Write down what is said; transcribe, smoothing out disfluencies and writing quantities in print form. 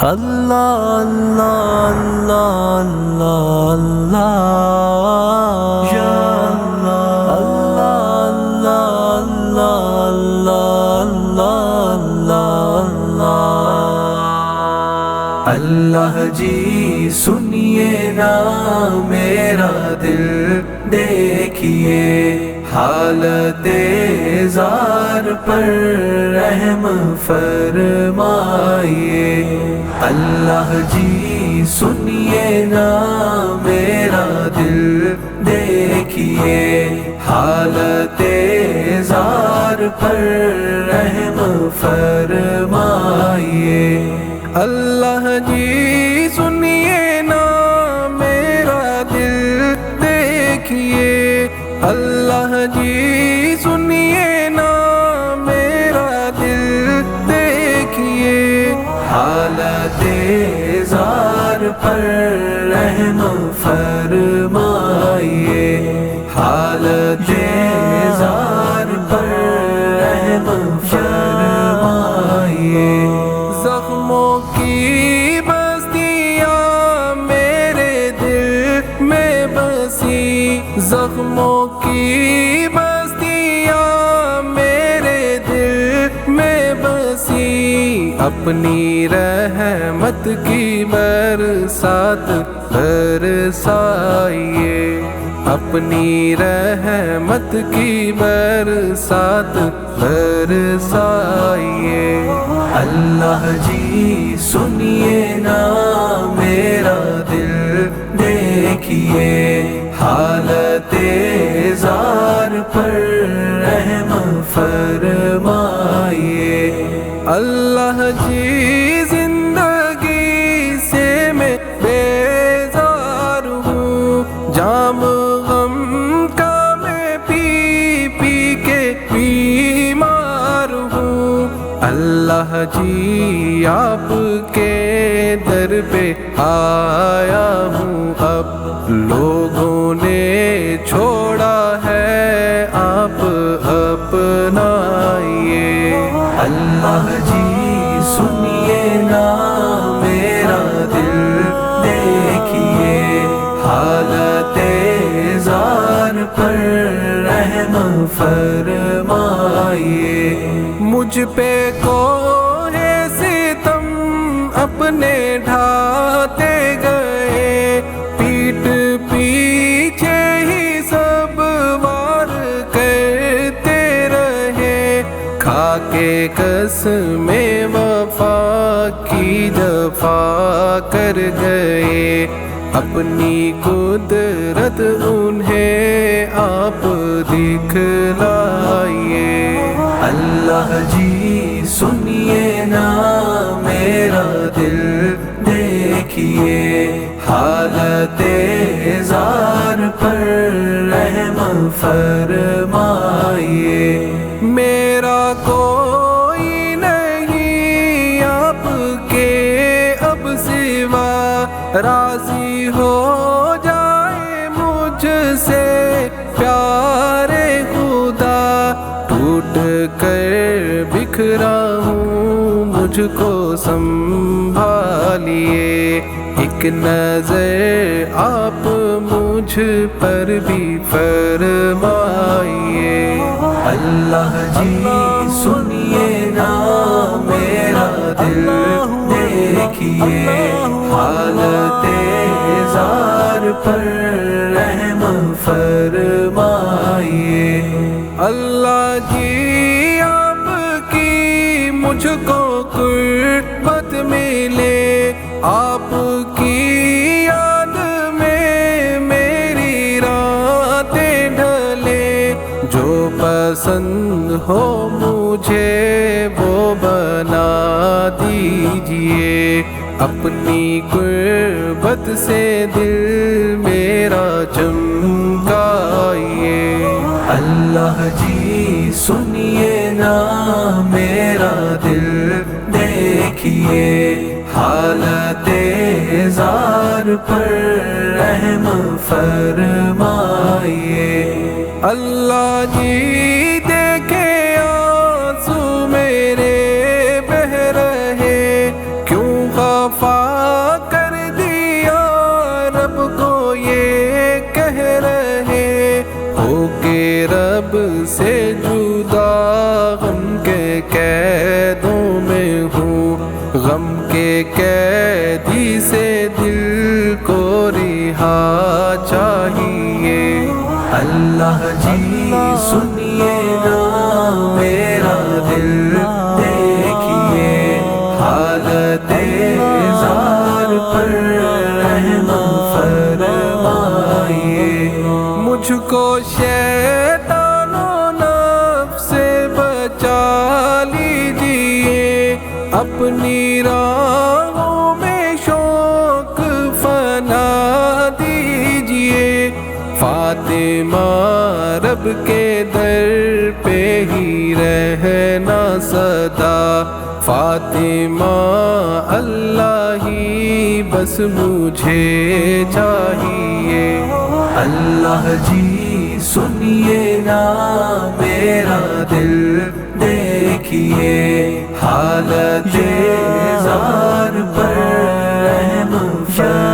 اللہ اللہ اللہ اللہ یا اللہ اللہ اللہ اللہ جی سنیے نا میرا دل دیکھیے حالت زار پر رحم فرمائیے اللہ جی سنیے نا میرا دل دیکھیے حالت زار پر رحم فرمائیے اللہ جی سنیے نا میرا دل دیکھیے اللہ جی سنیے نا میرا دل دیکھیے حالت زار پر رحم فرمائیے حالت زار پر رحم فرمائیے زخموں کی بستیاں میرے دل میں بسی زخموں کی بستیاں میرے دل میں بسی اپنی رحمت کی برسات برسائیے اپنی رحمت کی برسات برسائیے اللہ جی سنیے نا میرا دل دیکھیے حالت زار پر رحم فرمائیے اللہ جی زندگی سے میں بیزار ہوں جام غم کا میں پی پی کے بیمار ہوں اللہ جی آپ کے در پہ آیا ہوں اب لوگوں نے چھوڑا ہے آپ اپنائیے اللہ جی سنیے نا میرا دل دیکھیے حالت زار پر رحم فرمائیے مجھ پہ کوہ ستم اپنے ڈھاتے گئے پیٹ پیچھے ہی سب وار کرتے رہے کھا کے قسمیں وفا کی جفا کر گئے اپنی قدرت انہیں آپ دکھلائیے اللہ جی سنیے نا میرا دل دیکھیے حالت زار پر رحم فرمائیے میرا کوئی نہیں آپ کے اب سوا راضی ہو جائے مجھ سے پیارے خدا ٹوٹ کر بکھرا ہوں مجھ کو سنبھالیے ایک نظر آپ مجھ پر بھی فرمائیے اللہ جی سنیے نا میرا دل دیکھیے حالت زار پر رحم فرمائیے اللہ جی آپ کی مجھ کو قربت ملے آپ کی یاد میں میری راتیں ڈھلے جو پسند ہو مجھے وہ بنا دیجئے اپنی قربت سے دل میرا چمکائیے اللہ جی سنیے نا میرا دل دیکھیے حالت زار پر رحم فرمائیے اللہ جی دیکھے آنسو میرے بہ رہے کیوں وفا کر دیا رب کو یہ کہہ رہے ہو کہ رب سے جدا غم کے قیدوں میں ہوں غم کے قیدی سے دل کو رہا چاہیے اللہ جی سنیے نا میرا دل دیکھیے حالت زار پر رحم فرمائیے مجھ کو شیطان و نفس سے بچا لیجیے اپنی راہوں میں شوق فنا دیجیے فاطمہ رب کے در پہ ہی رہنا صدا فاطمہ اللہ ہی بس مجھے چاہیے اللہ جی سنیے نا میرا دل دیکھیے حالت زار پر رحم فرمائیے